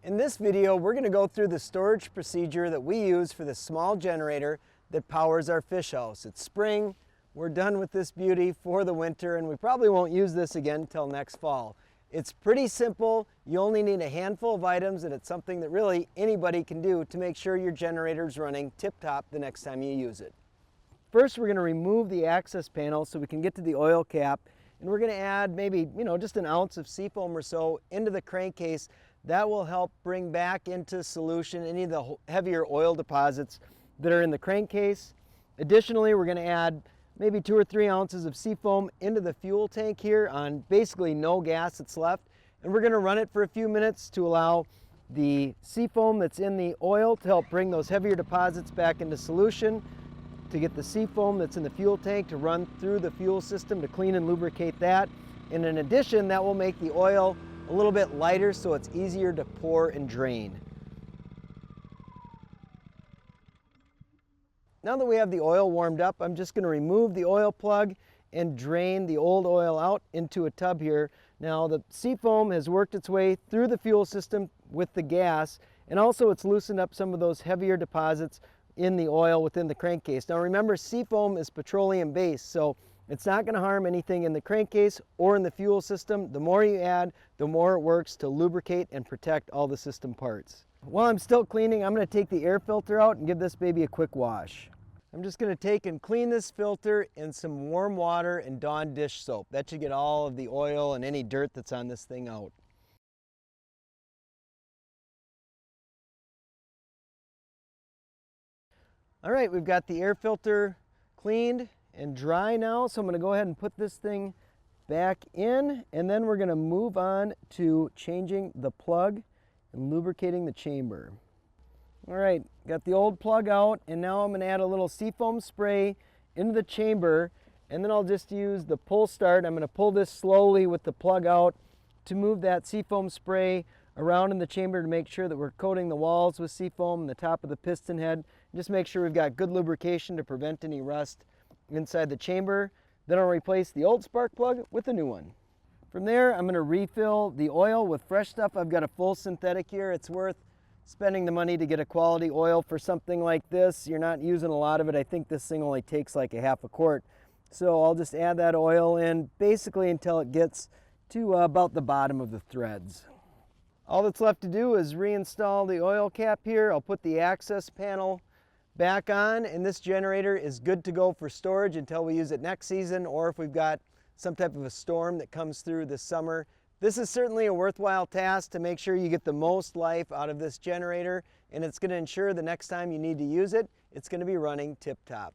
In this video, we're going to go through the storage procedure that we use for the small generator that powers our fish house. It's spring, we're done with this beauty for the winter, and we probably won't use this again until next fall. It's pretty simple. You only need a handful of items, and it's something that really anybody can do to make sure your generator is running tip-top the next time you use it. First, we're going to remove the access panel so we can get to the oil cap, and we're going to add maybe, just an ounce of seafoam or so into the crankcase. That will help bring back into solution any of the heavier oil deposits that are in the crankcase. Additionally, we're going to add maybe 2 or 3 ounces of seafoam into the fuel tank here on basically no gas that's left. And we're going to run it for a few minutes to allow the seafoam that's in the oil to help bring those heavier deposits back into solution, to get the seafoam that's in the fuel tank to run through the fuel system to clean and lubricate that. And in addition, that will make the oil a little bit lighter so it's easier to pour and drain. Now that we have the oil warmed up, I'm just going to remove the oil plug and drain the old oil out into a tub here. Now the seafoam has worked its way through the fuel system with the gas, and also it's loosened up some of those heavier deposits in the oil within the crankcase. Now remember, seafoam is petroleum based, so it's not going to harm anything in the crankcase or in the fuel system. The more you add, the more it works to lubricate and protect all the system parts. While I'm still cleaning, I'm going to take the air filter out and give this baby a quick wash. I'm just going to take and clean this filter in some warm water and Dawn dish soap. That should get all of the oil and any dirt that's on this thing out. All right, we've got the air filter cleaned and dry now, so I'm going to go ahead and put this thing back in, and then we're going to move on to changing the plug and lubricating the chamber. All right, got the old plug out, and now I'm going to add a little seafoam spray into the chamber, and then I'll just use the pull start. I'm going to pull this slowly with the plug out to move that seafoam spray around in the chamber to make sure that we're coating the walls with seafoam and the top of the piston head. Just make sure we've got good lubrication to prevent any rust inside the chamber. Then I'll replace the old spark plug with a new one. From there, I'm going to refill the oil with fresh stuff. I've got a full synthetic here. It's worth spending the money to get a quality oil for something like this. You're not using a lot of it. I think this thing only takes like a half a quart. So I'll just add that oil in basically until it gets to about the bottom of the threads. All that's left to do is reinstall the oil cap here. I'll put the access panel back on, and this generator is good to go for storage until we use it next season, or if we've got some type of a storm that comes through this summer. This is certainly a worthwhile task to make sure you get the most life out of this generator, and it's going to ensure the next time you need to use it, it's going to be running tip-top.